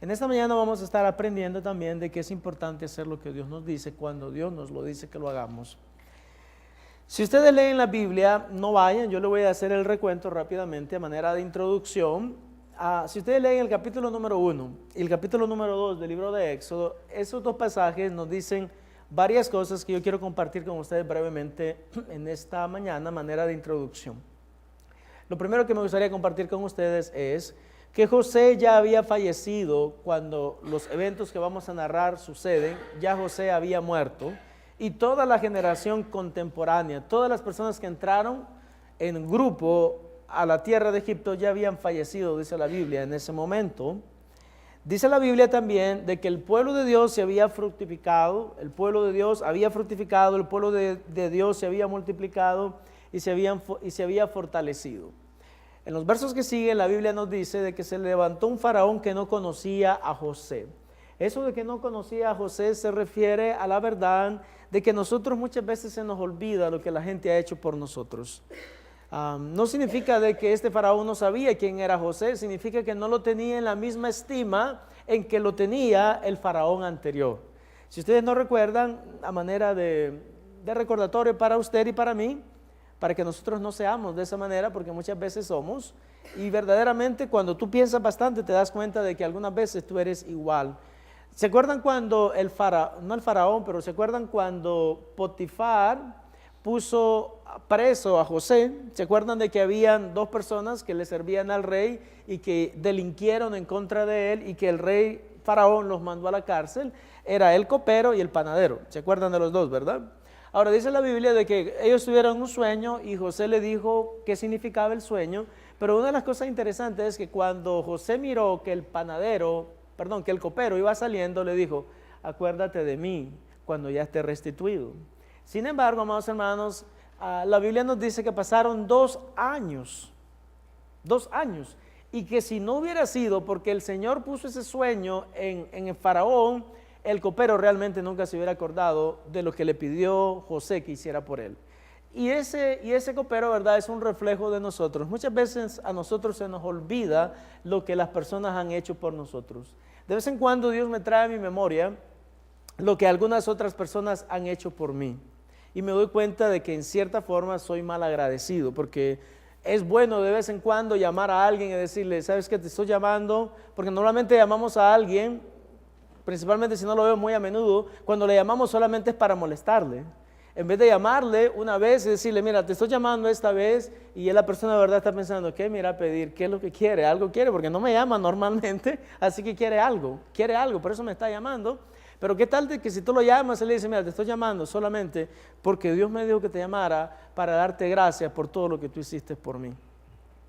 En esta mañana vamos a estar aprendiendo también de que es importante hacer lo que Dios nos dice cuando Dios nos lo dice que lo hagamos. Si ustedes leen la Biblia, no vayan, yo le voy a hacer el recuento rápidamente a manera de introducción. Si ustedes leen el capítulo número 1 y el capítulo número 2 del libro de Éxodo, esos dos pasajes nos dicen varias cosas que yo quiero compartir con ustedes brevemente en esta mañana a manera de introducción. Lo primero que me gustaría compartir con ustedes es que José ya había fallecido cuando los eventos que vamos a narrar suceden. Ya José había muerto y toda la generación contemporánea, todas las personas que entraron en grupo a la tierra de Egipto ya habían fallecido, dice la Biblia, en ese momento. Dice la Biblia también de que el pueblo de Dios se había fructificado, el pueblo de Dios había fructificado, el pueblo de Dios se había multiplicado y se había fortalecido. En los versos que siguen, la Biblia nos dice de que se levantó un faraón que no conocía a José. Eso de que no conocía a José se refiere a la verdad de que nosotros muchas veces se nos olvida lo que la gente ha hecho por nosotros. No significa de que este faraón no sabía quién era José, significa que no lo tenía en la misma estima en que lo tenía el faraón anterior. Si ustedes no recuerdan, a manera de recordatorio para usted y para mí, para que nosotros no seamos de esa manera, porque muchas veces somos, y verdaderamente cuando tú piensas bastante te das cuenta de que algunas veces tú eres igual. ¿Se acuerdan cuando no el faraón, pero se acuerdan cuando Potifar puso preso a José? ¿Se acuerdan de que habían dos personas que le servían al rey y que delinquieron en contra de él y que el rey faraón los mandó a la cárcel? Era el copero y el panadero. ¿Se acuerdan de los dos, verdad? Ahora dice la Biblia de que ellos tuvieron un sueño y José le dijo qué significaba el sueño, pero una de las cosas interesantes es que cuando José miró que que el copero iba saliendo, le dijo, acuérdate de mí cuando ya esté restituido. Sin embargo, amados hermanos, la Biblia nos dice que pasaron 2 años, y que si no hubiera sido porque el Señor puso ese sueño en el faraón, el copero realmente nunca se hubiera acordado de lo que le pidió José que hiciera por él. Y ese copero, ¿verdad?, es un reflejo de nosotros. Muchas veces a nosotros se nos olvida lo que las personas han hecho por nosotros. De vez en cuando Dios me trae a mi memoria lo que algunas otras personas han hecho por mí. Y me doy cuenta de que en cierta forma soy mal agradecido, porque es bueno de vez en cuando llamar a alguien y decirle, ¿sabes qué? Te estoy llamando, porque normalmente llamamos a alguien, principalmente si no lo veo muy a menudo, cuando le llamamos solamente es para molestarle. En vez de llamarle una vez y decirle, mira, te estoy llamando esta vez, y la persona de verdad está pensando, ¿qué me irá a pedir? ¿Qué es lo que quiere? Algo quiere, porque no me llama normalmente, así que quiere algo, por eso me está llamando. Pero qué tal de que si tú lo llamas, él le dice, mira, te estoy llamando solamente porque Dios me dijo que te llamara para darte gracias por todo lo que tú hiciste por mí.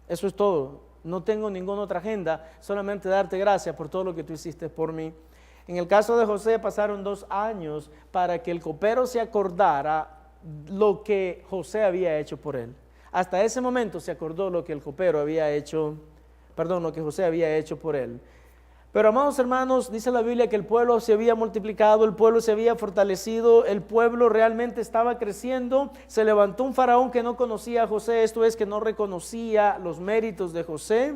Eso es todo, no tengo ninguna otra agenda, solamente darte gracias por todo lo que tú hiciste por mí. En el caso de José pasaron 2 años para que el copero se acordara lo que José había hecho por él. Hasta ese momento se acordó lo que lo que José había hecho por él. Pero amados hermanos, dice la Biblia que el pueblo se había multiplicado, el pueblo se había fortalecido, el pueblo realmente estaba creciendo. Se levantó un faraón que no conocía a José, esto es que no reconocía los méritos de José.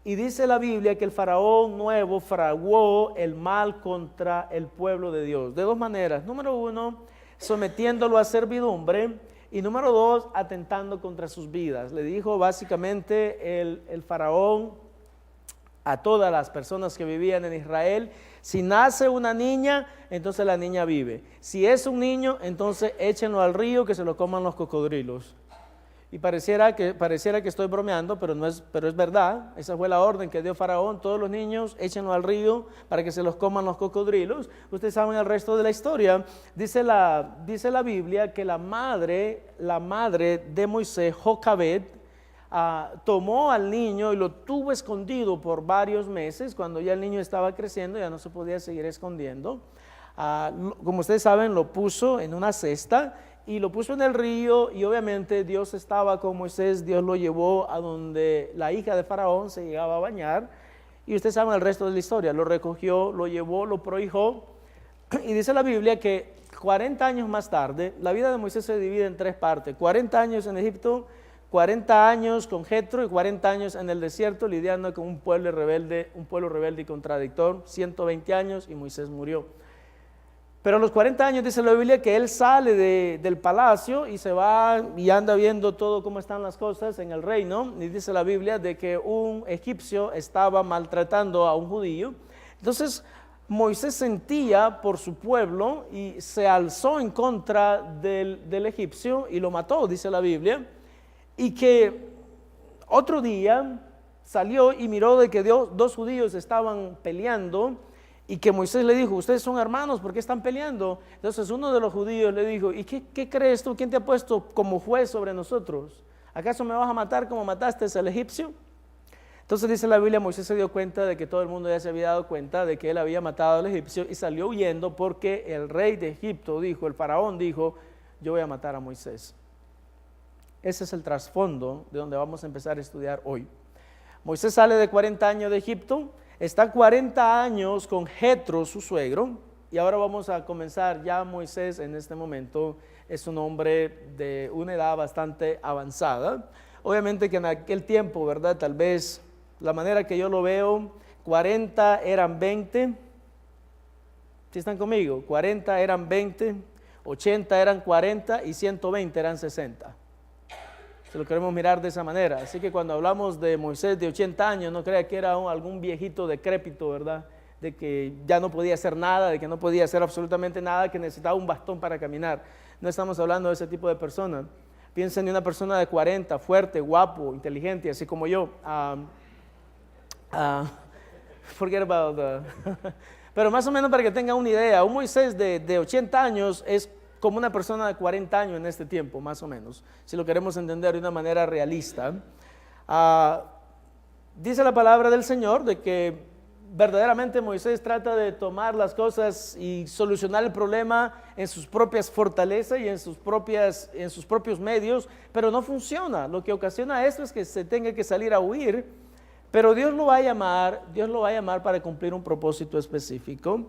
Y dice la Biblia que el faraón nuevo fraguó el mal contra el pueblo de Dios. De 2 maneras. Número 1, sometiéndolo a servidumbre. Y número 2, atentando contra sus vidas. Le dijo básicamente el faraón a todas las personas que vivían en Israel, si nace una niña, entonces la niña vive. Si es un niño, entonces échenlo al río que se lo coman los cocodrilos. Y pareciera que estoy bromeando, pero es verdad. Esa fue la orden que dio Faraón, todos los niños échenlo al río para que se los coman los cocodrilos. Ustedes saben el resto de la historia. Dice la Biblia que la madre de Moisés, Jocabed, tomó al niño y lo tuvo escondido por varios meses. Cuando ya el niño estaba creciendo, ya no se podía seguir escondiendo. Como ustedes saben, lo puso en una cesta y lo puso en el río, y obviamente Dios estaba con Moisés. Dios lo llevó a donde la hija de Faraón se llegaba a bañar, y ustedes saben el resto de la historia. Lo recogió, lo llevó, lo prohijó, y dice la Biblia que 40 años más tarde, la vida de Moisés se divide en 3 partes: 40 años en Egipto, 40 años con Jetro y 40 años en el desierto lidiando con un pueblo rebelde y contradictor, 120 años y Moisés murió. Pero a los 40 años dice la Biblia que él sale del palacio y se va y anda viendo todo cómo están las cosas en el reino. Y dice la Biblia de que un egipcio estaba maltratando a un judío. Entonces Moisés sentía por su pueblo y se alzó en contra del egipcio y lo mató, dice la Biblia. Y que otro día salió y miró de que dos judíos estaban peleando. Y que Moisés le dijo, ustedes son hermanos, ¿por qué están peleando? Entonces uno de los judíos le dijo, ¿y qué crees tú? ¿Quién te ha puesto como juez sobre nosotros? ¿Acaso me vas a matar como mataste al egipcio? Entonces dice la Biblia, Moisés se dio cuenta de que todo el mundo ya se había dado cuenta de que él había matado al egipcio y salió huyendo porque el rey de Egipto dijo, el faraón dijo, yo voy a matar a Moisés. Ese es el trasfondo de donde vamos a empezar a estudiar hoy. Moisés sale de 40 años de Egipto, está 40 años con Jetro, su suegro, y ahora vamos a comenzar. Ya Moisés en este momento es un hombre de una edad bastante avanzada. Obviamente que en aquel tiempo, ¿verdad? Tal vez la manera que yo lo veo, 40 eran 20. ¿Sí están conmigo? 40 eran 20, 80 eran 40 y 120 eran 60. Si lo queremos mirar de esa manera. Así que cuando hablamos de Moisés de 80 años, no crea que era algún viejito decrépito, ¿verdad? De que ya no podía hacer nada, de que no podía hacer absolutamente nada, que necesitaba un bastón para caminar. No estamos hablando de ese tipo de persona. Piensen en una persona de 40, fuerte, guapo, inteligente, así como yo. Forget about Pero más o menos para que tengan una idea, un Moisés de 80 años es como una persona de 40 años en este tiempo, más o menos, si lo queremos entender de una manera realista. Dice la palabra del Señor de que verdaderamente Moisés trata de tomar las cosas y solucionar el problema en sus propias fortalezas y en sus propios medios, pero no funciona. Lo que ocasiona esto es que se tenga que salir a huir, pero Dios lo va a llamar para cumplir un propósito específico.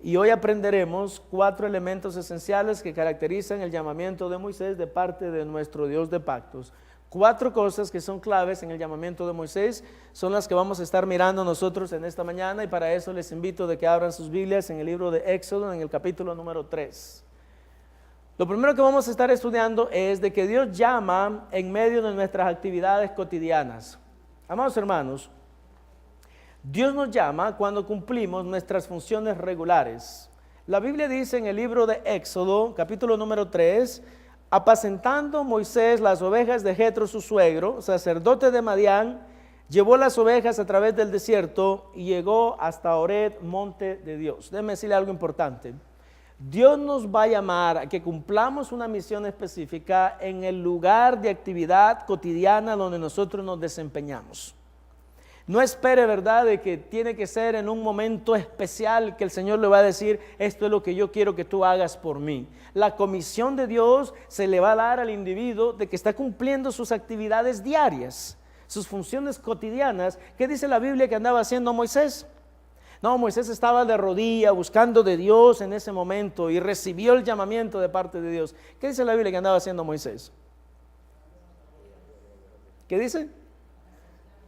Y hoy aprenderemos 4 elementos esenciales que caracterizan el llamamiento de Moisés de parte de nuestro Dios de pactos. 4 cosas que son claves en el llamamiento de Moisés son las que vamos a estar mirando nosotros en esta mañana, y para eso les invito de que abran sus Biblias en el libro de Éxodo, en el capítulo número 3. Lo primero que vamos a estar estudiando es de que Dios llama en medio de nuestras actividades cotidianas. Amados hermanos, Dios nos llama cuando cumplimos nuestras funciones regulares. La Biblia dice en el libro de Éxodo, capítulo número 3, apacentando Moisés las ovejas de Jetro su suegro, sacerdote de Madián, llevó las ovejas a través del desierto y llegó hasta Horeb, monte de Dios. Déjeme decirle algo importante. Dios nos va a llamar a que cumplamos una misión específica en el lugar de actividad cotidiana donde nosotros nos desempeñamos. No espere, ¿verdad?, de que tiene que ser en un momento especial que el Señor le va a decir, esto es lo que yo quiero que tú hagas por mí. La comisión de Dios se le va a dar al individuo de que está cumpliendo sus actividades diarias, sus funciones cotidianas. ¿Qué dice la Biblia que andaba haciendo Moisés? No, Moisés estaba de rodillas buscando de Dios en ese momento y recibió el llamamiento de parte de Dios. ¿Qué dice la Biblia que andaba haciendo Moisés? ¿Qué dice?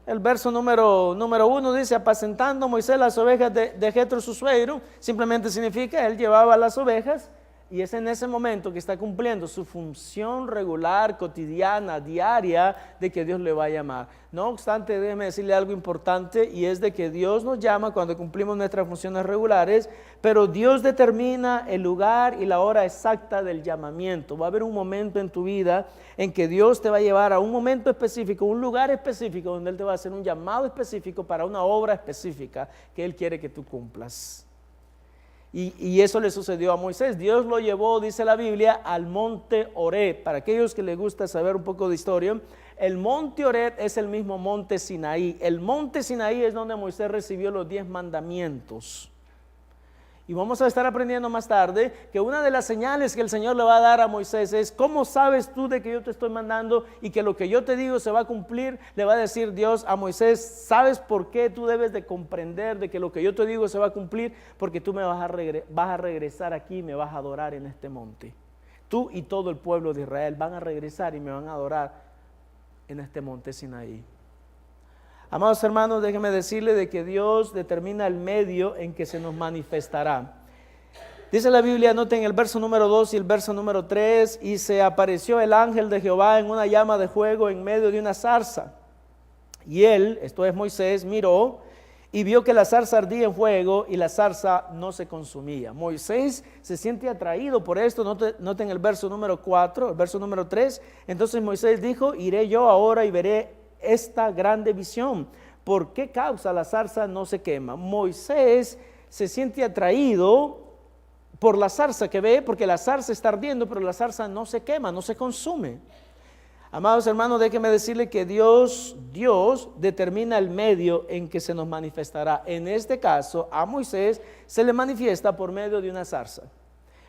El verso número 1 dice, apacentando Moisés las ovejas de Jetro su suegro, simplemente significa él llevaba las ovejas y es en ese momento que está cumpliendo su función regular, cotidiana, diaria, de que Dios le va a llamar. No obstante, déjeme decirle algo importante, y es de que Dios nos llama cuando cumplimos nuestras funciones regulares, pero Dios determina el lugar y la hora exacta del llamamiento. Va a haber un momento en tu vida en que Dios te va a llevar a un momento específico, un lugar específico, donde Él te va a hacer un llamado específico para una obra específica que Él quiere que tú cumplas. Y eso le sucedió a Moisés. Dios lo llevó, dice la Biblia, al monte Horeb. Para aquellos que les gusta saber un poco de historia, el monte Horeb es el mismo monte Sinaí. El monte Sinaí es donde Moisés recibió los 10 mandamientos. Y vamos a estar aprendiendo más tarde que una de las señales que el Señor le va a dar a Moisés es, ¿cómo sabes tú de que yo te estoy mandando y que lo que yo te digo se va a cumplir? Le va a decir Dios a Moisés, ¿sabes por qué tú debes de comprender de que lo que yo te digo se va a cumplir? Porque tú me vas a regresar aquí y me vas a adorar en este monte. Tú y todo el pueblo de Israel van a regresar y me van a adorar en este monte Sinaí. Amados hermanos, déjenme decirle de que Dios determina el medio en que se nos manifestará. Dice la Biblia, noten el verso número 2 y el verso número 3, y se apareció el ángel de Jehová en una llama de fuego en medio de una zarza. Y él, esto es Moisés, miró y vio que la zarza ardía en fuego y la zarza no se consumía. Moisés se siente atraído por esto. Noten el verso número 4, el verso número 3. Entonces Moisés dijo, iré yo ahora y veré esta grande visión. ¿Por qué causa la zarza no se quema? Moisés se siente atraído por la zarza que ve, porque la zarza está ardiendo, pero la zarza no se quema, no se consume. Amados hermanos, déjenme decirle que Dios determina el medio en que se nos manifestará. En este caso, a Moisés se le manifiesta por medio de una zarza.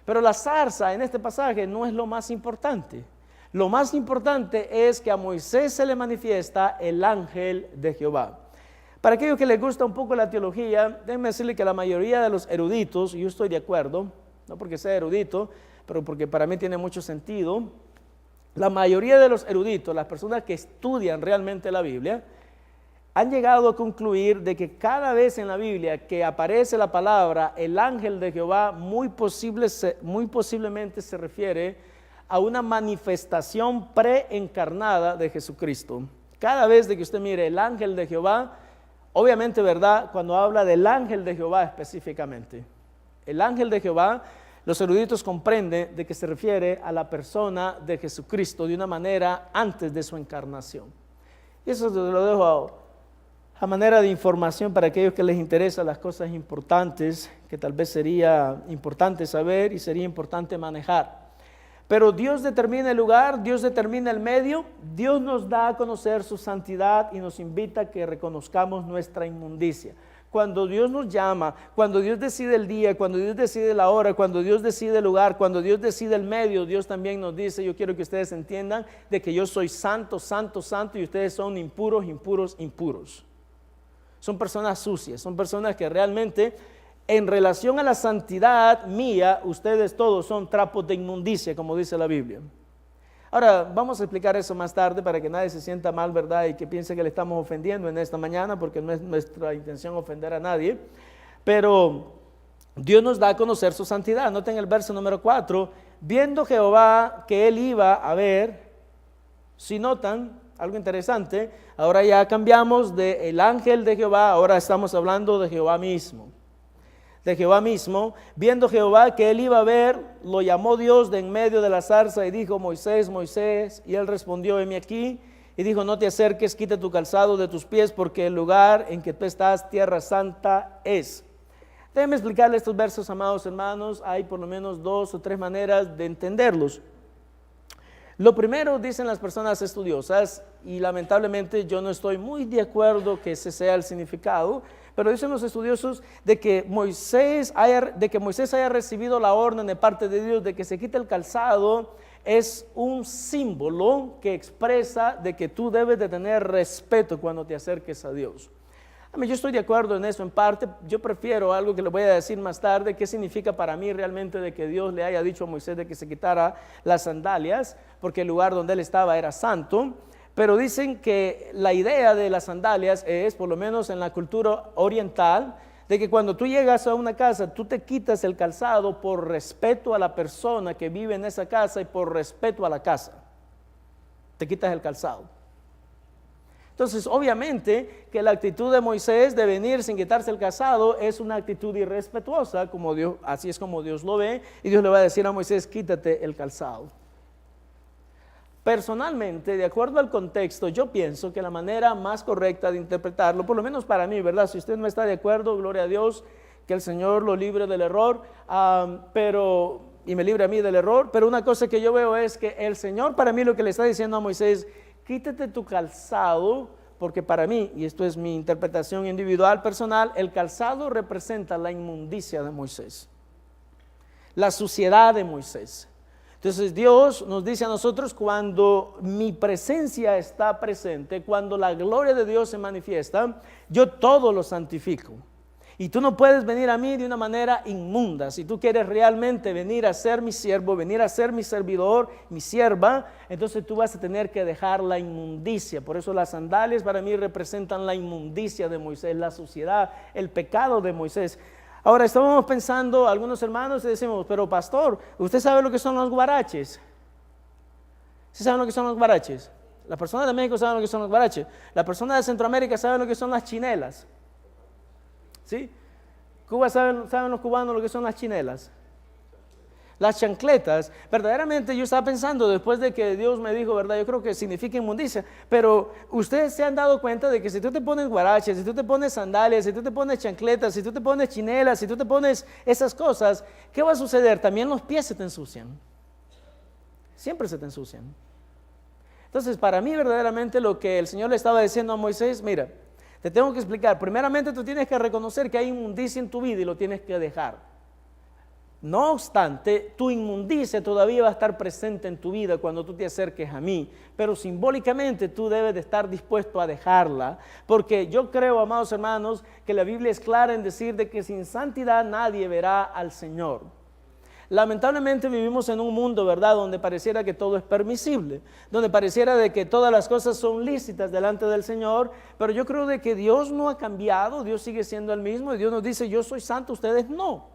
Pero la zarza en este pasaje no es lo más importante. Lo más importante es que a Moisés se le manifiesta el ángel de Jehová. Para aquellos que les gusta un poco la teología, déjenme decirle que la mayoría de los eruditos, y yo estoy de acuerdo, no porque sea erudito, pero porque para mí tiene mucho sentido, la mayoría de los eruditos, las personas que estudian realmente la Biblia, han llegado a concluir de que cada vez en la Biblia que aparece la palabra el ángel de Jehová, muy posiblemente se refiere a una manifestación preencarnada de Jesucristo. Cada vez de que usted mire el ángel de Jehová, obviamente, ¿verdad? Cuando habla del ángel de Jehová específicamente, el ángel de Jehová, los eruditos comprenden de que se refiere a la persona de Jesucristo de una manera antes de su encarnación. Y eso lo dejo a manera de información para aquellos que les interesan las cosas importantes, que tal vez sería importante saber y sería importante manejar. Pero Dios determina el lugar, Dios determina el medio, Dios nos da a conocer su santidad y nos invita a que reconozcamos nuestra inmundicia. Cuando Dios nos llama, cuando Dios decide el día, cuando Dios decide la hora, cuando Dios decide el lugar, cuando Dios decide el medio, Dios también nos dice, yo quiero que ustedes entiendan de que yo soy santo, santo, santo y ustedes son impuros, impuros, impuros. Son personas sucias, son personas que realmente en relación a la santidad mía, ustedes todos son trapos de inmundicia, como dice la Biblia. Ahora, vamos a explicar eso más tarde para que nadie se sienta mal, ¿verdad? Y que piense que le estamos ofendiendo en esta mañana, porque no es nuestra intención ofender a nadie. Pero Dios nos da a conocer su santidad. Noten el verso número 4. Viendo Jehová que él iba a ver, si notan algo interesante, ahora ya cambiamos de el ángel de Jehová, ahora estamos hablando de Jehová mismo. De Jehová mismo, viendo Jehová que él iba a ver, lo llamó Dios de en medio de la zarza y dijo, Moisés, Moisés, y él respondió, heme aquí, y dijo, no te acerques, quita tu calzado de tus pies, porque el lugar en que tú estás, tierra santa es. Déjenme explicarle estos versos, amados hermanos, hay por lo menos 2 o 3 maneras de entenderlos. Lo primero, dicen las personas estudiosas, y lamentablemente yo no estoy muy de acuerdo que ese sea el significado, pero dicen los estudiosos de que Moisés haya recibido la orden de parte de Dios de que se quite el calzado, es un símbolo que expresa de que tú debes de tener respeto cuando te acerques a Dios. Yo estoy de acuerdo en eso en parte. Yo prefiero algo que le voy a decir más tarde, qué significa para mí realmente de que Dios le haya dicho a Moisés de que se quitara las sandalias, porque el lugar donde él estaba era santo. Pero dicen que la idea de las sandalias es, por lo menos en la cultura oriental, de que cuando tú llegas a una casa, tú te quitas el calzado por respeto a la persona que vive en esa casa y por respeto a la casa. Te quitas el calzado. Entonces, obviamente que la actitud de Moisés de venir sin quitarse el calzado es una actitud irrespetuosa, como Dios, así es como Dios lo ve, y Dios le va a decir a Moisés, quítate el calzado. Personalmente, de acuerdo al contexto, yo pienso que la manera más correcta de interpretarlo, por lo menos para mí, ¿verdad? Si usted no está de acuerdo, gloria a Dios, que el Señor lo libre del error, y me libre a mí del error, pero una cosa que yo veo es que el Señor para mí lo que le está diciendo a Moisés, quítate tu calzado, porque para mí, y esto es mi interpretación individual, personal, el calzado representa la inmundicia de Moisés, la suciedad de Moisés. Entonces Dios nos dice a nosotros, cuando mi presencia está presente, cuando la gloria de Dios se manifiesta, yo todo lo santifico. Y tú no puedes venir a mí de una manera inmunda. Si tú quieres realmente venir a ser mi siervo, venir a ser mi servidor, mi sierva, entonces tú vas a tener que dejar la inmundicia. Por eso las sandalias para mí representan la inmundicia de Moisés, la suciedad, el pecado de Moisés. Ahora estábamos pensando, algunos hermanos, y decimos, pero pastor, ¿usted sabe lo que son los guaraches? ¿Sí saben lo que son los guaraches? Las personas de México saben lo que son los guaraches. Las personas de Centroamérica saben lo que son las chinelas. ¿Sí? Cuba saben los cubanos lo que son las chinelas, las chancletas. Verdaderamente yo estaba pensando después de que Dios me dijo, verdad, yo creo que significa inmundicia, pero ustedes se han dado cuenta de que si tú te pones guaraches, si tú te pones sandalias, si tú te pones chancletas, si tú te pones chinelas, si tú te pones esas cosas, ¿qué va a suceder? También los pies se te ensucian, siempre se te ensucian. Entonces para mí verdaderamente lo que el Señor le estaba diciendo a Moisés, mira, te tengo que explicar, primeramente tú tienes que reconocer que hay inmundicia en tu vida y lo tienes que dejar. No obstante, tu inmundicia todavía va a estar presente en tu vida cuando tú te acerques a mí, pero simbólicamente tú debes de estar dispuesto a dejarla, porque yo creo, amados hermanos, que la Biblia es clara en decir de que sin santidad nadie verá al Señor. Lamentablemente vivimos en un mundo, ¿verdad?, donde pareciera que todo es permisible, donde pareciera de que todas las cosas son lícitas delante del Señor, pero yo creo de que Dios no ha cambiado, Dios sigue siendo el mismo y Dios nos dice, yo soy santo, ustedes no.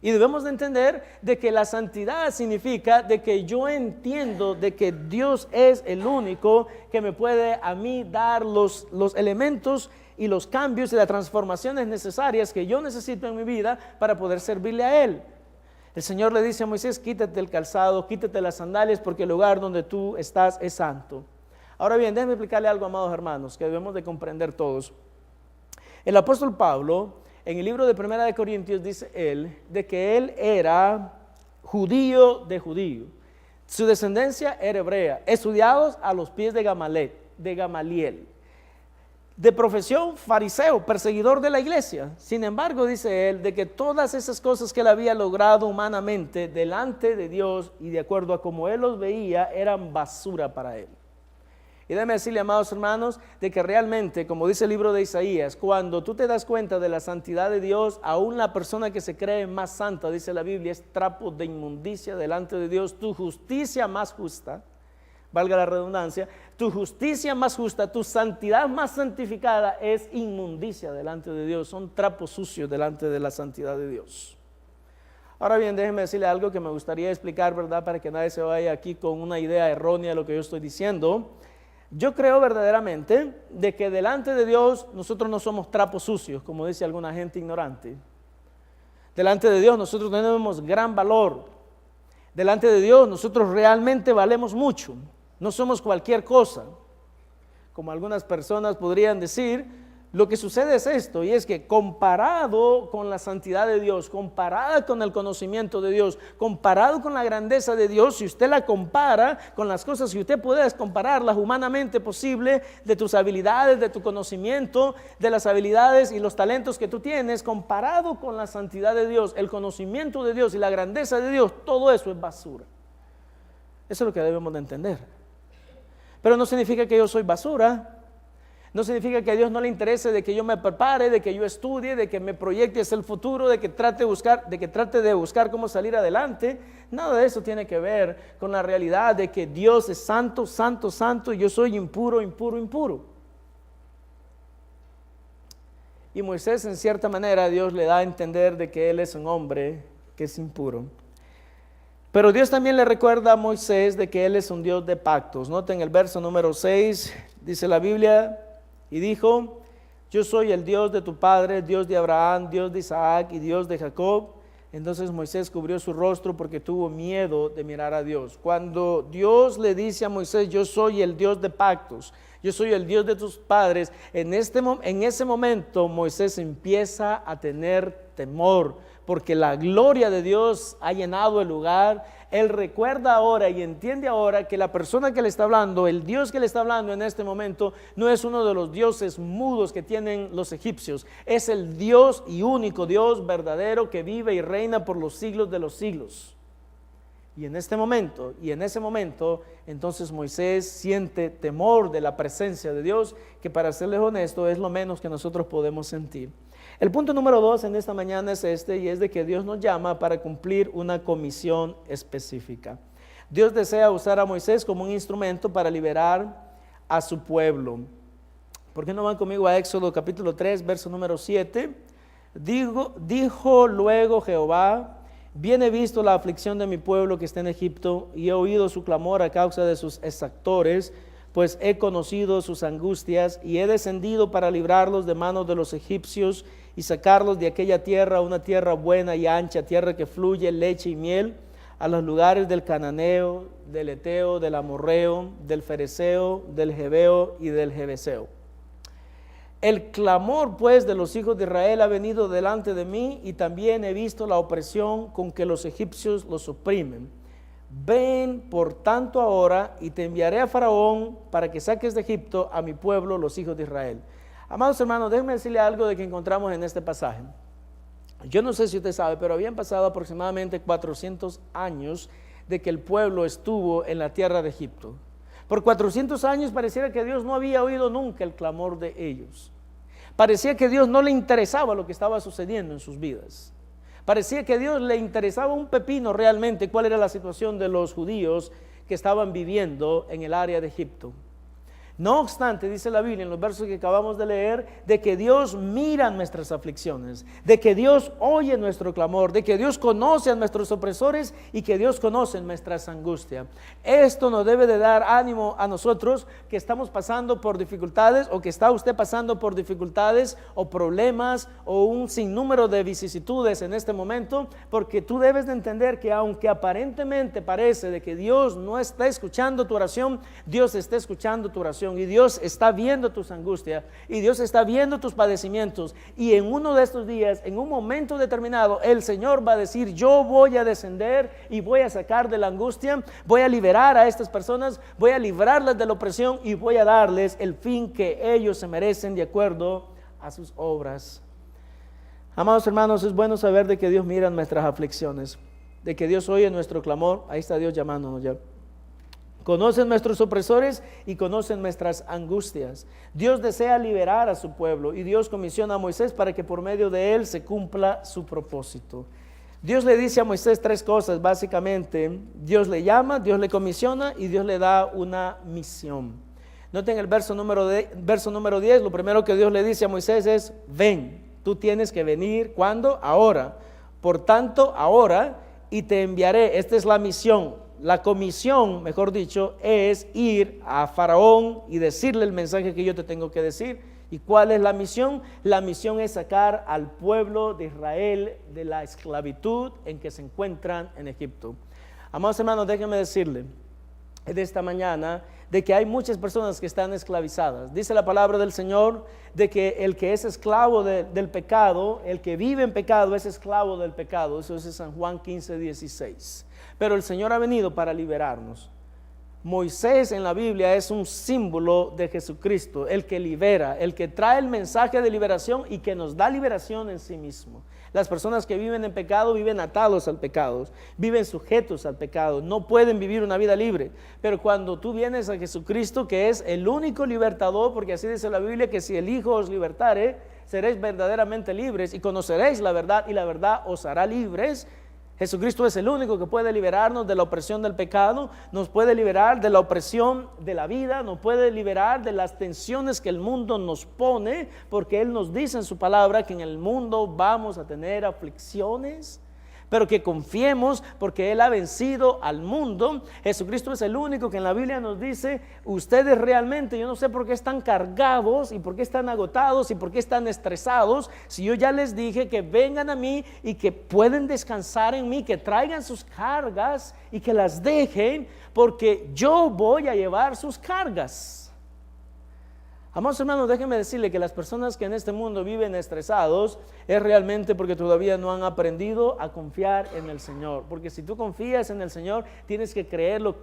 Y debemos de entender de que la santidad significa de que yo entiendo de que Dios es el único que me puede a mí dar los elementos y los cambios y las transformaciones necesarias que yo necesito en mi vida para poder servirle a Él. El Señor le dice a Moisés, quítate el calzado, quítate las sandalias, porque el lugar donde tú estás es santo. Ahora bien, déjenme explicarle algo, amados hermanos, que debemos de comprender todos. El apóstol Pablo, en el libro de 1 Corintios, dice él, de que él era judío de judío. Su descendencia era hebrea, estudiados a los pies de Gamaliel. De profesión fariseo, perseguidor de la iglesia. Sin embargo, dice él, de que todas esas cosas que él había logrado humanamente delante de Dios y de acuerdo a como él los veía, eran basura para él. Y déjeme decirle, amados hermanos, de que realmente, como dice el libro de Isaías, cuando tú te das cuenta de la santidad de Dios, aún la persona que se cree más santa, dice la Biblia, es trapo de inmundicia delante de Dios. Tu justicia más justa, valga la redundancia, tu justicia más justa, tu santidad más santificada es inmundicia delante de Dios, son trapos sucios delante de la santidad de Dios. Ahora bien, déjenme decirle algo que me gustaría explicar, ¿verdad? Para que nadie se vaya aquí con una idea errónea de lo que yo estoy diciendo. Yo creo verdaderamente de que delante de Dios nosotros no somos trapos sucios, como dice alguna gente ignorante. Delante de Dios nosotros tenemos gran valor. Delante de Dios nosotros realmente valemos mucho. No somos cualquier cosa. Como algunas personas podrían decir, lo que sucede es esto, y es que comparado con la santidad de Dios, comparada con el conocimiento de Dios, comparado con la grandeza de Dios, si usted la compara con las cosas que usted puede compararlas humanamente posible, de tus habilidades, de tu conocimiento, de las habilidades y los talentos que tú tienes, comparado con la santidad de Dios, el conocimiento de Dios y la grandeza de Dios, todo eso es basura. Eso es lo que debemos de entender. Pero no significa que yo soy basura. No significa que a Dios no le interese de que yo me prepare, de que yo estudie, de que me proyecte hacia el futuro, de que trate de buscar cómo salir adelante. Nada de eso tiene que ver con la realidad de que Dios es santo, santo, santo y yo soy impuro, impuro, impuro. Y Moisés, en cierta manera, Dios le da a entender de que él es un hombre que es impuro. Pero Dios también le recuerda a Moisés de que él es un Dios de pactos. Noten el verso número 6, dice la Biblia, y dijo, yo soy el Dios de tu padre, Dios de Abraham, Dios de Isaac y Dios de Jacob. Entonces Moisés cubrió su rostro porque tuvo miedo de mirar a Dios. Cuando Dios le dice a Moisés, yo soy el Dios de pactos, yo soy el Dios de tus padres, en ese momento Moisés empieza a tener temor, porque la gloria de Dios ha llenado el lugar. Él recuerda ahora y entiende ahora que la persona que le está hablando, el Dios que le está hablando en este momento, no es uno de los dioses mudos que tienen los egipcios, es el Dios y único Dios verdadero que vive y reina por los siglos de los siglos. Y en ese momento, entonces Moisés siente temor de la presencia de Dios, que para serles honesto es lo menos que nosotros podemos sentir. El punto número 2 en esta mañana es este, y es de que Dios nos llama para cumplir una comisión específica. Dios desea usar a Moisés como un instrumento para liberar a su pueblo. ¿Por qué no van conmigo a Éxodo capítulo 3, verso número 7? Dijo luego Jehová: bien he visto la aflicción de mi pueblo que está en Egipto, y he oído su clamor a causa de sus exactores, pues he conocido sus angustias, y he descendido para librarlos de manos de los egipcios, y sacarlos de aquella tierra, una tierra buena y ancha, tierra que fluye leche y miel, a los lugares del cananeo, del eteo, del amorreo, del fereceo, del jebeo y del jebeseo. El clamor pues de los hijos de Israel ha venido delante de mí, y también he visto la opresión con que los egipcios los oprimen. Ven por tanto ahora, y te enviaré a Faraón para que saques de Egipto a mi pueblo, los hijos de Israel. Amados hermanos, déjenme decirle algo de que encontramos en este pasaje. Yo no sé si usted sabe, pero habían pasado aproximadamente 400 años de que el pueblo estuvo en la tierra de Egipto. Por 400 años pareciera que Dios no había oído nunca el clamor de ellos. Parecía que a Dios no le interesaba lo que estaba sucediendo en sus vidas. Parecía que a Dios le interesaba un pepino realmente cuál era la situación de los judíos que estaban viviendo en el área de Egipto. No obstante, dice la Biblia en los versos que acabamos de leer, de que Dios mira nuestras aflicciones, de que Dios oye nuestro clamor, de que Dios conoce a nuestros opresores y que Dios conoce nuestras angustias. Esto nos debe de dar ánimo a nosotros que estamos pasando por dificultades, o que está usted pasando por dificultades o problemas o un sinnúmero de vicisitudes en este momento, porque tú debes de entender que aunque aparentemente parece de que Dios no está escuchando tu oración, Dios está escuchando tu oración. Y Dios está viendo tus angustias, y Dios está viendo tus padecimientos, y en uno de estos días, en un momento determinado, el Señor va a decir: yo voy a descender y voy a sacar de la angustia, voy a liberar a estas personas, voy a librarlas de la opresión y voy a darles el fin que ellos se merecen de acuerdo a sus obras. Amados hermanos, es bueno saber de que Dios mira nuestras aflicciones, de que Dios oye nuestro clamor. Ahí está Dios llamándonos ya. Conocen nuestros opresores y conocen nuestras angustias. Dios desea liberar a su pueblo, y Dios comisiona a Moisés para que por medio de él se cumpla su propósito. Dios le dice a Moisés 3 cosas básicamente. Dios le llama, Dios le comisiona y Dios le da una misión. Noten el verso número 10, lo primero que Dios le dice a Moisés es: ven, tú tienes que venir. ¿Cuándo? Ahora. Por tanto, ahora, y te enviaré. Esta es la misión. La comisión, mejor dicho, es ir a Faraón y decirle el mensaje que yo te tengo que decir. ¿Y cuál es la misión? La misión es sacar al pueblo de Israel de la esclavitud en que se encuentran en Egipto. Amados hermanos, déjenme decirle de esta mañana de que hay muchas personas que están esclavizadas. Dice la palabra del Señor de que el que es esclavo del pecado, el que vive en pecado, es esclavo del pecado. Eso es San Juan 15:16. Pero el Señor ha venido para liberarnos. Moisés en la Biblia es un símbolo de Jesucristo, el que libera, el que trae el mensaje de liberación y que nos da liberación en sí mismo. Las personas que viven en pecado viven atados al pecado, viven sujetos al pecado, no pueden vivir una vida libre. Pero cuando tú vienes a Jesucristo, que es el único libertador, porque así dice la Biblia, que si el Hijo os libertare, seréis verdaderamente libres y conoceréis la verdad, y la verdad os hará libres. Jesucristo es el único que puede liberarnos de la opresión del pecado, nos puede liberar de la opresión de la vida, nos puede liberar de las tensiones que el mundo nos pone, porque Él nos dice en su palabra que en el mundo vamos a tener aflicciones, pero que confiemos porque Él ha vencido al mundo. Jesucristo es el único que en la Biblia nos dice: ustedes realmente, yo no sé por qué están cargados y por qué están agotados y por qué están estresados, si yo ya les dije que vengan a mí y que pueden descansar en mí, que traigan sus cargas y que las dejen, porque yo voy a llevar sus cargas. Amados hermanos, déjenme decirle que las personas que en este mundo viven estresados es realmente porque todavía no han aprendido a confiar en el Señor. Porque si tú confías en el Señor, tienes que creer lo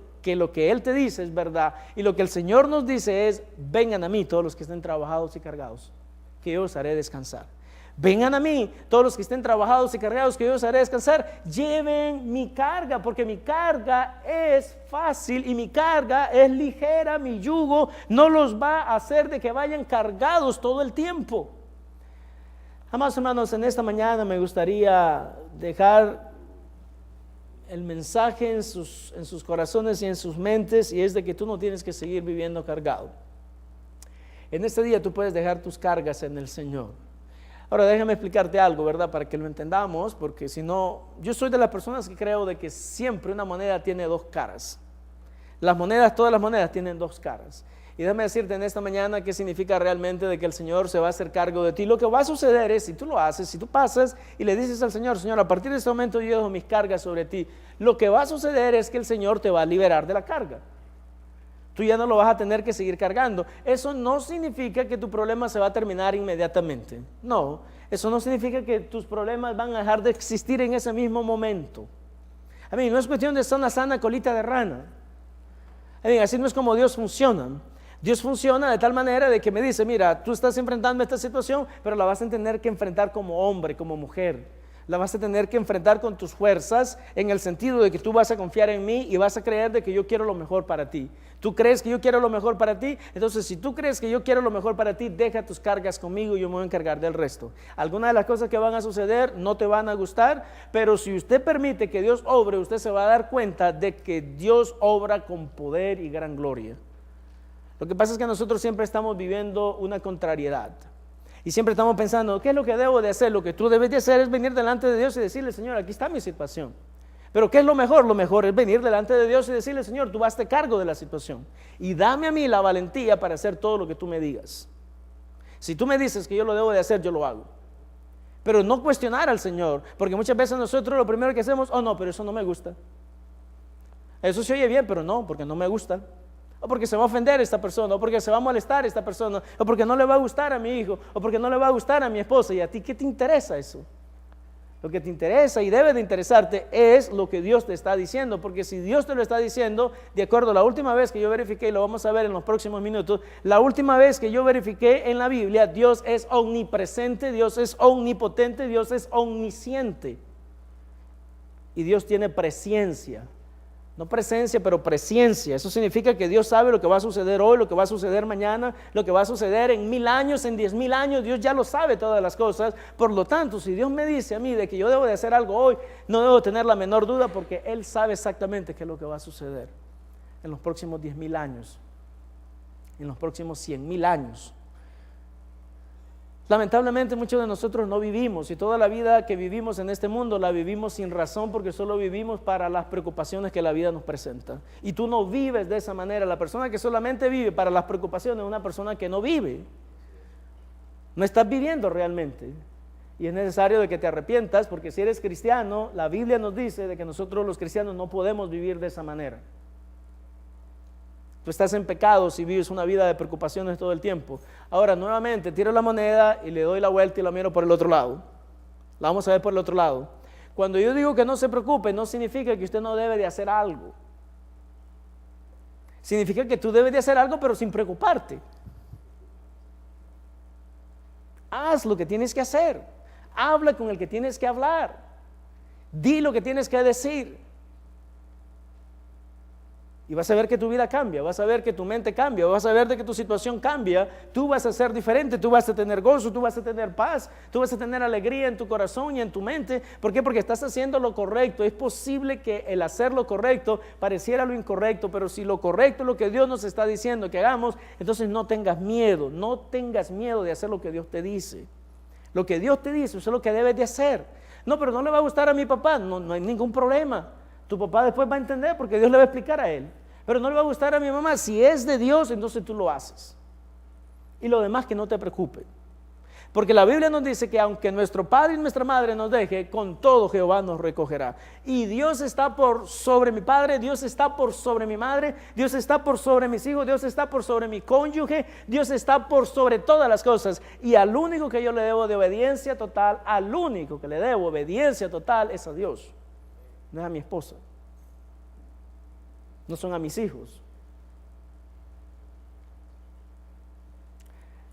que Él te dice es verdad. Y lo que el Señor nos dice es: vengan a mí todos los que estén trabajados y cargados, que yo os haré descansar. Vengan a mí todos los que estén trabajados y cargados, que yo os haré descansar. Lleven mi carga, porque mi carga es fácil y mi carga es ligera. Mi yugo no los va a hacer de que vayan cargados todo el tiempo. Amados hermanos, en esta mañana me gustaría dejar el mensaje en sus corazones y en sus mentes, y es de que tú no tienes que seguir viviendo cargado. En este día tú puedes dejar tus cargas en el Señor. Ahora déjame explicarte algo, ¿verdad? Para que lo entendamos, porque si no, yo soy de las personas que creo de que siempre una moneda tiene dos caras. Todas las monedas tienen dos caras. Y déjame decirte en esta mañana qué significa realmente de que el Señor se va a hacer cargo de ti. Lo que va a suceder es, si tú lo haces, si tú pasas y le dices al Señor, Señor, a partir de este momento yo dejo mis cargas sobre ti, lo que va a suceder es que el Señor te va a liberar de la carga. Tú ya no lo vas a tener que seguir cargando. Eso no significa que tu problema se va a terminar inmediatamente. No, eso no significa que tus problemas van a dejar de existir en ese mismo momento. A mí no es cuestión de ser una sana colita de rana. A mí, así no es como Dios funciona. Dios funciona de tal manera de que me dice, mira, tú estás enfrentando esta situación, pero la vas a tener que enfrentar como hombre, como mujer. La vas a tener que enfrentar con tus fuerzas, en el sentido de que tú vas a confiar en mí y vas a creer de que yo quiero lo mejor para ti. ¿Tú crees que yo quiero lo mejor para ti? Entonces, si tú crees que yo quiero lo mejor para ti, deja tus cargas conmigo y yo me voy a encargar del resto. Algunas de las cosas que van a suceder no te van a gustar, pero si usted permite que Dios obre, usted se va a dar cuenta de que Dios obra con poder y gran gloria. Lo que pasa es que nosotros siempre estamos viviendo una contrariedad. Y siempre estamos pensando, ¿qué es lo que debo de hacer? Lo que tú debes de hacer es venir delante de Dios y decirle, Señor, aquí está mi situación. Pero ¿qué es lo mejor? Lo mejor es venir delante de Dios y decirle, Señor, tú hazte cargo de la situación. Y dame a mí la valentía para hacer todo lo que tú me digas. Si tú me dices que yo lo debo de hacer, yo lo hago. Pero no cuestionar al Señor, porque muchas veces nosotros lo primero que hacemos, oh no, pero eso no me gusta. Eso se oye bien, pero no, porque no me gusta. O porque se va a ofender esta persona, o porque se va a molestar esta persona, o porque no le va a gustar a mi hijo, o porque no le va a gustar a mi esposa. ¿Y a ti qué te interesa eso? Lo que te interesa y debe de interesarte es lo que Dios te está diciendo, porque si Dios te lo está diciendo, de acuerdo a la última vez que yo verifiqué, y lo vamos a ver en los próximos minutos, la última vez que yo verifiqué en la Biblia, Dios es omnipresente, Dios es omnipotente, Dios es omnisciente. Y Dios tiene presciencia. No presencia, pero presciencia. Eso significa que Dios sabe lo que va a suceder hoy, lo que va a suceder mañana, lo que va a suceder en 1000 años, en 10,000 años. Dios ya lo sabe todas las cosas. Por lo tanto, si Dios me dice a mí de que yo debo de hacer algo hoy, no debo tener la menor duda, porque Él sabe exactamente qué es lo que va a suceder en los próximos 10,000 años, en los próximos 100,000 años. Lamentablemente muchos de nosotros no vivimos, y toda la vida que vivimos en este mundo la vivimos sin razón, porque solo vivimos para las preocupaciones que la vida nos presenta. Y tú no vives de esa manera. La persona que solamente vive para las preocupaciones es una persona que no vive. No estás viviendo realmente. Y es necesario de que te arrepientas, porque si eres cristiano, la Biblia nos dice de que nosotros los cristianos no podemos vivir de esa manera. Tú estás en pecado si vives una vida de preocupaciones todo el tiempo. Ahora, nuevamente, tiro la moneda y le doy la vuelta y la miro por el otro lado. La vamos a ver por el otro lado. Cuando yo digo que no se preocupe, no significa que usted no debe de hacer algo. Significa que tú debes de hacer algo, pero sin preocuparte. Haz lo que tienes que hacer. Habla con el que tienes que hablar. Di lo que tienes que decir. Y vas a ver que tu vida cambia, vas a ver que tu mente cambia, vas a ver de que tu situación cambia. Tú vas a ser diferente, tú vas a tener gozo, tú vas a tener paz, tú vas a tener alegría en tu corazón y en tu mente. ¿Por qué? Porque estás haciendo lo correcto. Es posible que el hacer lo correcto pareciera lo incorrecto, pero si lo correcto es lo que Dios nos está diciendo que hagamos, entonces no tengas miedo de hacer lo que Dios te dice. Lo que Dios te dice, eso es lo que debes de hacer. No, pero no le va a gustar a mi papá, no hay ningún problema. Tu papá después va a entender porque Dios le va a explicar a él. Pero no le va a gustar a mi mamá. Si es de Dios, entonces tú lo haces. Y lo demás que no te preocupe. Porque la Biblia nos dice que aunque nuestro padre y nuestra madre nos deje, con todo Jehová nos recogerá. Y Dios está por sobre mi padre, Dios está por sobre mi madre, Dios está por sobre mis hijos, Dios está por sobre mi cónyuge, Dios está por sobre todas las cosas. Y al único que yo le debo de obediencia total, al único que le debo obediencia total es a Dios. No es a mi esposa. No son a mis hijos.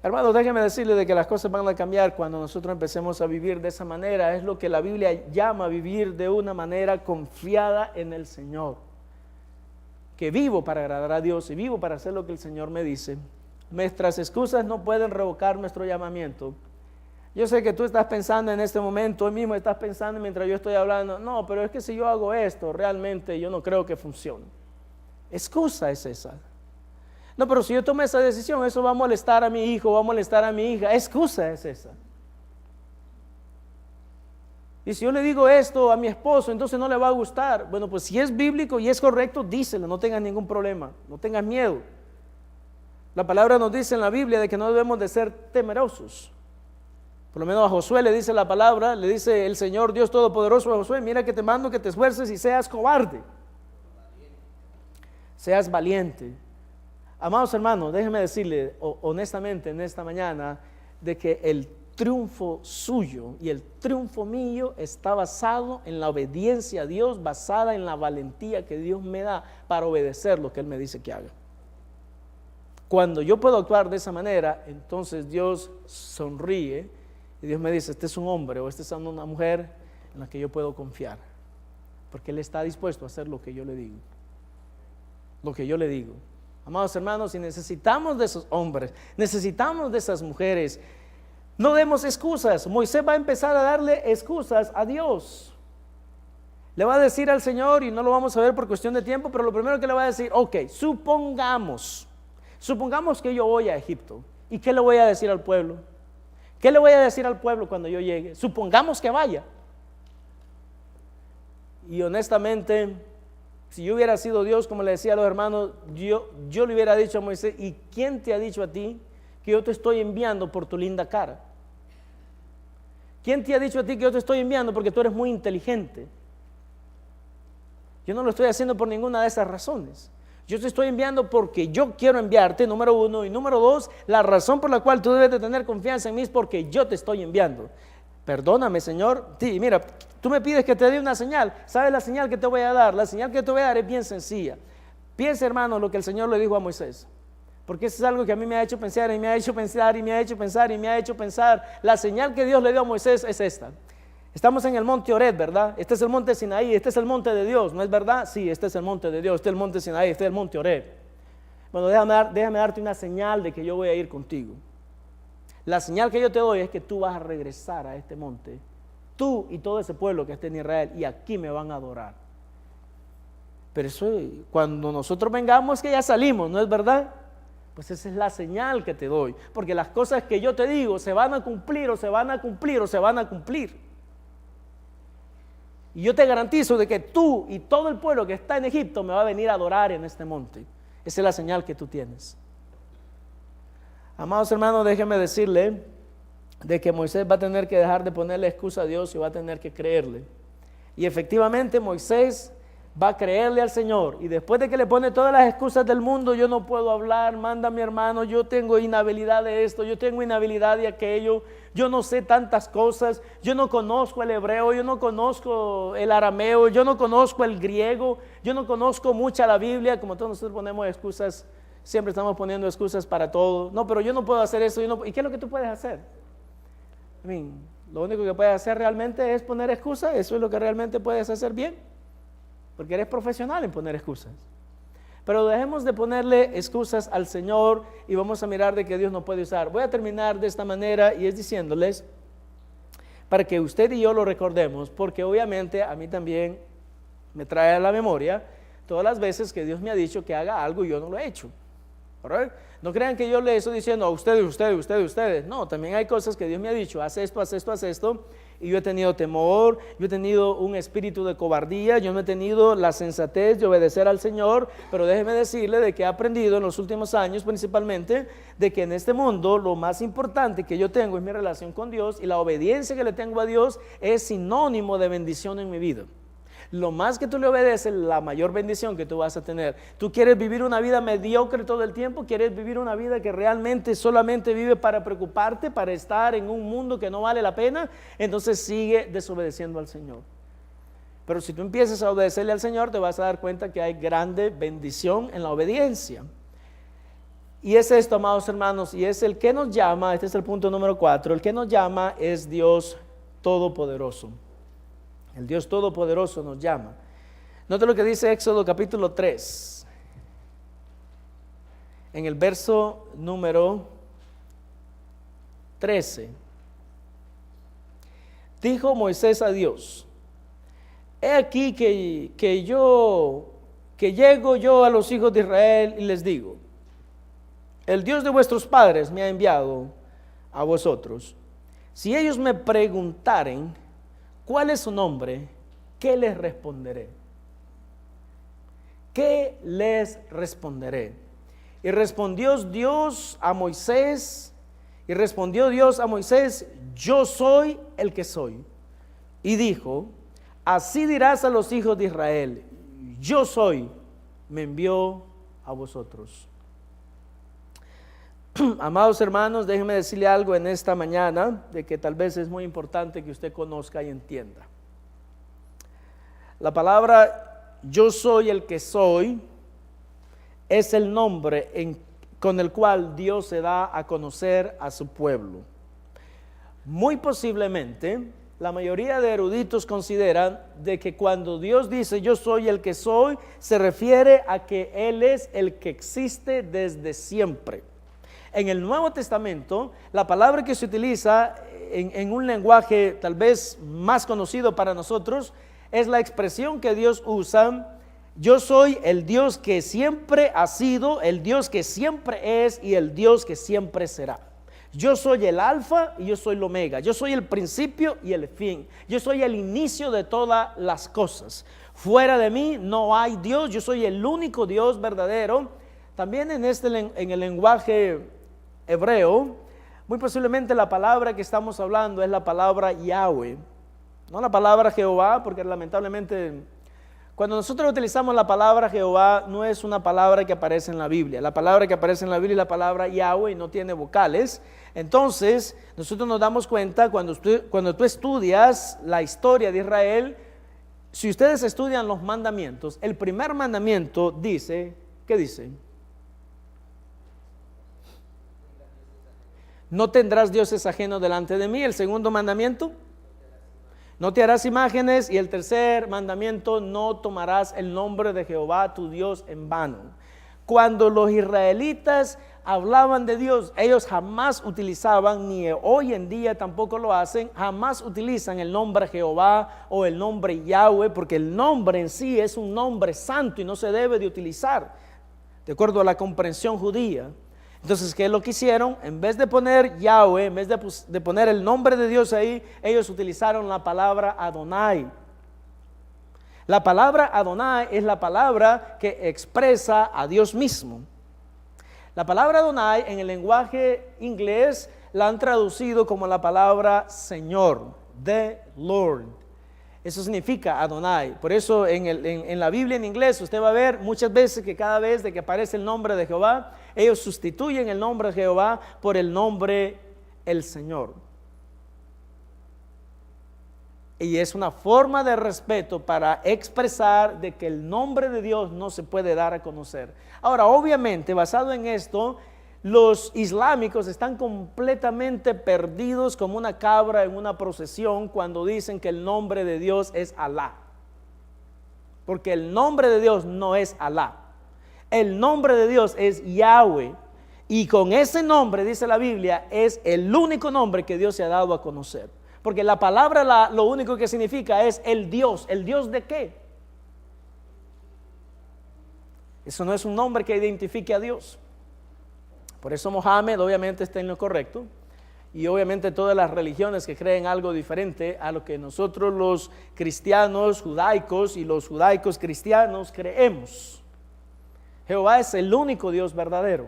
Hermanos, déjenme decirles de que las cosas van a cambiar cuando nosotros empecemos a vivir de esa manera. Es lo que la Biblia llama vivir de una manera confiada en el Señor. Que vivo para agradar a Dios y vivo para hacer lo que el Señor me dice. Nuestras excusas no pueden revocar nuestro llamamiento. Yo sé que tú estás pensando en este momento, hoy mismo estás pensando mientras yo estoy hablando, no, pero es que si yo hago esto, realmente yo no creo que funcione. Excusa es esa. No, pero si yo tomo esa decisión, eso va a molestar a mi hijo, va a molestar a mi hija. Excusa es esa. Y si yo le digo esto a mi esposo, entonces no le va a gustar. Bueno, pues si es bíblico y es correcto, díselo, no tengas ningún problema, no tengas miedo. La palabra nos dice en la Biblia de que no debemos de ser temerosos. Por lo menos a Josué le dice la palabra, le dice el Señor Dios Todopoderoso a Josué, mira que te mando que te esfuerces y seas cobarde. Seas valiente. Amados hermanos, déjenme decirle honestamente en esta mañana de que el triunfo suyo y el triunfo mío está basado en la obediencia a Dios, basada en la valentía que Dios me da para obedecer lo que Él me dice que haga. Cuando yo puedo actuar de esa manera, entonces Dios sonríe y Dios me dice, este es un hombre o esta es una mujer en la que yo puedo confiar, porque Él está dispuesto a hacer lo que yo le digo. Lo que yo le digo. Amados hermanos, y necesitamos de esos hombres, necesitamos de esas mujeres. No demos excusas. Moisés va a empezar a darle excusas a Dios. Le va a decir al Señor, y no lo vamos a ver por cuestión de tiempo, pero lo primero que le va a decir, ok, supongamos que yo voy a Egipto. ¿Y qué le voy a decir al pueblo? ¿Qué le voy a decir al pueblo cuando yo llegue? Supongamos que vaya. Y honestamente, si yo hubiera sido Dios, como le decía a los hermanos, yo le hubiera dicho a Moisés, ¿y quién te ha dicho a ti que yo te estoy enviando por tu linda cara? ¿Quién te ha dicho a ti que yo te estoy enviando porque tú eres muy inteligente? Yo no lo estoy haciendo por ninguna de esas razones. Yo te estoy enviando porque yo quiero enviarte, número uno, y número dos, la razón por la cual tú debes de tener confianza en mí es porque yo te estoy enviando. Perdóname, Señor. Sí, mira, tú me pides que te dé una señal. ¿Sabes la señal que te voy a dar? La señal que te voy a dar es bien sencilla. Piensa, hermano, lo que el Señor le dijo a Moisés. Porque eso es algo que a mí me ha hecho pensar y me ha hecho pensar y me ha hecho pensar y me ha hecho pensar. La señal que Dios le dio a Moisés es esta. Estamos en el monte Horeb, ¿verdad? Este es el monte Sinaí, este es el monte de Dios, ¿no es verdad? Sí, este es el monte de Dios, este es el monte Sinaí, este es el monte Horeb. Bueno, déjame darte una señal de que yo voy a ir contigo. La señal que yo te doy es que tú vas a regresar a este monte, tú y todo ese pueblo que esté en Israel, y aquí me van a adorar. Pero eso, cuando nosotros vengamos, que ya salimos, ¿no es verdad? Pues esa es la señal que te doy, porque las cosas que yo te digo se van a cumplir o se van a cumplir o se van a cumplir. Y yo te garantizo de que tú y todo el pueblo que está en Egipto me va a venir a adorar en este monte. Esa es la señal que tú tienes. Amados hermanos, déjenme decirle de que Moisés va a tener que dejar de ponerle excusa a Dios y va a tener que creerle. Y efectivamente Moisés va a creerle al Señor, y después de que le pone todas las excusas del mundo, yo no puedo hablar, manda a mi hermano, yo tengo inhabilidad de esto, yo tengo inhabilidad de aquello, yo no sé tantas cosas, yo no conozco el hebreo, yo no conozco el arameo, yo no conozco el griego, yo no conozco mucha la Biblia. Como todos nosotros ponemos excusas, siempre estamos poniendo excusas para todo. No, pero yo no puedo hacer eso. ¿Y qué es lo que tú puedes hacer? Lo único que puedes hacer realmente es poner excusas. Eso es lo que realmente puedes hacer bien, porque eres profesional en poner excusas. Pero dejemos de ponerle excusas al Señor y vamos a mirar de que Dios nos puede usar. Voy a terminar de esta manera, y es diciéndoles, para que usted y yo lo recordemos, porque obviamente a mí también me trae a la memoria todas las veces que Dios me ha dicho que haga algo y yo no lo he hecho. ¿Right? No crean que yo le estoy diciendo a ustedes. No, también hay cosas que Dios me ha dicho, haz esto, y yo he tenido temor, yo he tenido un espíritu de cobardía, yo no he tenido la sensatez de obedecer al Señor. Pero déjeme decirle de que he aprendido en los últimos años principalmente de que en este mundo lo más importante que yo tengo es mi relación con Dios, y la obediencia que le tengo a Dios es sinónimo de bendición en mi vida. Lo más que tú le obedeces, la mayor bendición que tú vas a tener. ¿Tú quieres vivir una vida mediocre todo el tiempo? ¿Quieres vivir una vida que realmente solamente vive para preocuparte, para estar en un mundo que no vale la pena? Entonces sigue desobedeciendo al Señor. Pero si tú empiezas a obedecerle al Señor, te vas a dar cuenta que hay grande bendición en la obediencia. Y es esto, amados hermanos, y es el que nos llama. Este es el punto número 4. El que nos llama es Dios Todopoderoso. El Dios Todopoderoso nos llama. Note lo que dice Éxodo capítulo 3. En el verso número 13. dijo Moisés a Dios: he aquí que llego yo a los hijos de Israel y les digo: el Dios de vuestros padres me ha enviado a vosotros. Si ellos me preguntaren cuál es su nombre, ¿qué les responderé? ¿Qué les responderé? Y respondió Dios a Moisés, yo soy el que soy. Y dijo: así dirás a los hijos de Israel: yo soy, me envió a vosotros. Amados hermanos, déjenme decirle algo en esta mañana de que tal vez es muy importante que usted conozca y entienda. La palabra yo soy el que soy es el nombre con el cual Dios se da a conocer a su pueblo. Muy posiblemente la mayoría de eruditos consideran de que cuando Dios dice yo soy el que soy, se refiere a que Él es el que existe desde siempre. En el Nuevo Testamento, la palabra que se utiliza en un lenguaje tal vez más conocido para nosotros es la expresión que Dios usa: yo soy el Dios que siempre ha sido, el Dios que siempre es y el Dios que siempre será. Yo soy el alfa y yo soy el omega. Yo soy el principio y el fin. Yo soy el inicio de todas las cosas. Fuera de mí no hay Dios. Yo soy el único Dios verdadero. También en el lenguaje hebreo, muy posiblemente la palabra que estamos hablando es la palabra Yahweh, no la palabra Jehová, porque lamentablemente cuando nosotros utilizamos la palabra Jehová no es una palabra que aparece en la Biblia. La palabra que aparece en la Biblia es la palabra Yahweh y no tiene vocales. Entonces nosotros nos damos cuenta cuando tú estudias la historia de Israel, si ustedes estudian los mandamientos, el primer mandamiento dice, ¿qué dice? No tendrás dioses ajenos delante de mí. El segundo mandamiento: no te harás imágenes. Y el tercer mandamiento: no tomarás el nombre de Jehová tu Dios en vano. Cuando los israelitas hablaban de Dios, ellos jamás utilizaban, ni hoy en día tampoco lo hacen, jamás utilizan el nombre Jehová o el nombre Yahweh, porque el nombre en sí es un nombre santo y no se debe de utilizar, de acuerdo a la comprensión judía. Entonces, ¿qué es lo que hicieron? En vez de poner Yahweh, en vez de poner el nombre de Dios ahí, ellos utilizaron la palabra Adonai. La palabra Adonai es la palabra que expresa a Dios mismo. La palabra Adonai en el lenguaje inglés la han traducido como la palabra Señor, the Lord. Eso significa Adonai. Por eso en la Biblia en inglés usted va a ver muchas veces que cada vez de que aparece el nombre de Jehová, ellos sustituyen el nombre de Jehová por el nombre el Señor. Y es una forma de respeto para expresar de que el nombre de Dios no se puede dar a conocer. Ahora, obviamente, basado en esto, los islámicos están completamente perdidos como una cabra en una procesión cuando dicen que el nombre de Dios es Alá. Porque el nombre de Dios no es Alá. El nombre de Dios es Yahweh. Y con ese nombre, dice la Biblia, es el único nombre que Dios se ha dado a conocer. Porque la palabra lo único que significa es el Dios. ¿El Dios de qué? Eso no es un nombre que identifique a Dios. Por eso Mohammed obviamente está en lo correcto. Y obviamente todas las religiones que creen algo diferente a lo que nosotros los cristianos judaicos y los judaicos cristianos creemos. Jehová es el único Dios verdadero.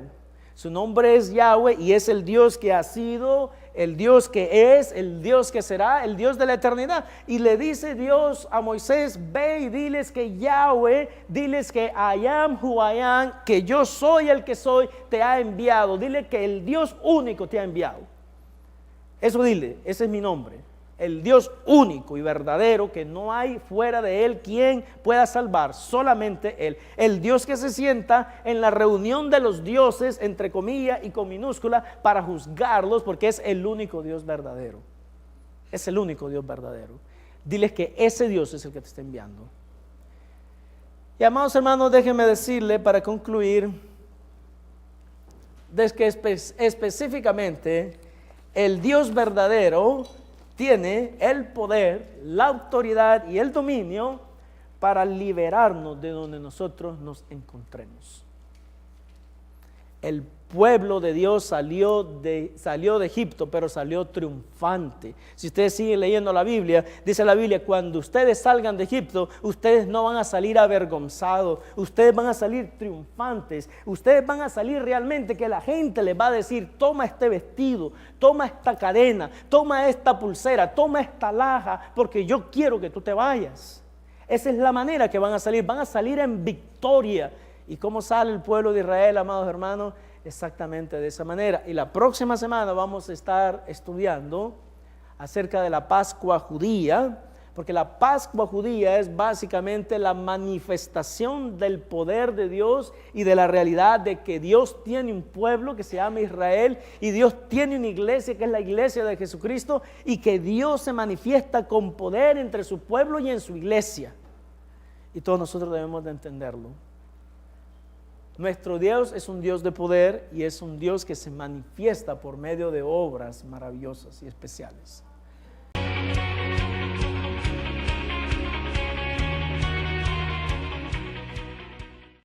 Su nombre es Yahweh y es el Dios que ha sido, el Dios que es, el Dios que será, el Dios de la eternidad. Y le dice Dios a Moisés: ve y diles que Yahweh, diles que I am who I am, que yo soy el que soy, te ha enviado. Dile que el Dios único te ha enviado. Eso dile, ese es mi nombre. El Dios único y verdadero, que no hay fuera de Él quien pueda salvar, solamente Él. El Dios que se sienta en la reunión de los dioses, entre comillas y con minúscula, para juzgarlos, porque es el único Dios verdadero. Es el único Dios verdadero. Diles que ese Dios es el que te está enviando. Y amados hermanos, déjenme decirle para concluir, de que específicamente el Dios verdadero tiene el poder, la autoridad y el dominio para liberarnos de donde nosotros nos encontremos. El pueblo de Dios salió de Egipto, pero salió triunfante. Si ustedes siguen leyendo la Biblia, dice la Biblia, cuando ustedes salgan de Egipto, ustedes no van a salir avergonzados, ustedes van a salir triunfantes, ustedes van a salir realmente que la gente les va a decir, toma este vestido, toma esta cadena, toma esta pulsera, toma esta alhaja, porque yo quiero que tú te vayas. Esa es la manera que van a salir en victoria. ¿Y cómo sale el pueblo de Israel, amados hermanos? Exactamente de esa manera. Y la próxima semana vamos a estar estudiando acerca de la Pascua judía, porque la Pascua judía es básicamente la manifestación del poder de Dios y de la realidad de que Dios tiene un pueblo que se llama Israel y Dios tiene una iglesia que es la iglesia de Jesucristo y que Dios se manifiesta con poder entre su pueblo y en su iglesia. Y todos nosotros debemos de entenderlo. Nuestro Dios es un Dios de poder y es un Dios que se manifiesta por medio de obras maravillosas y especiales.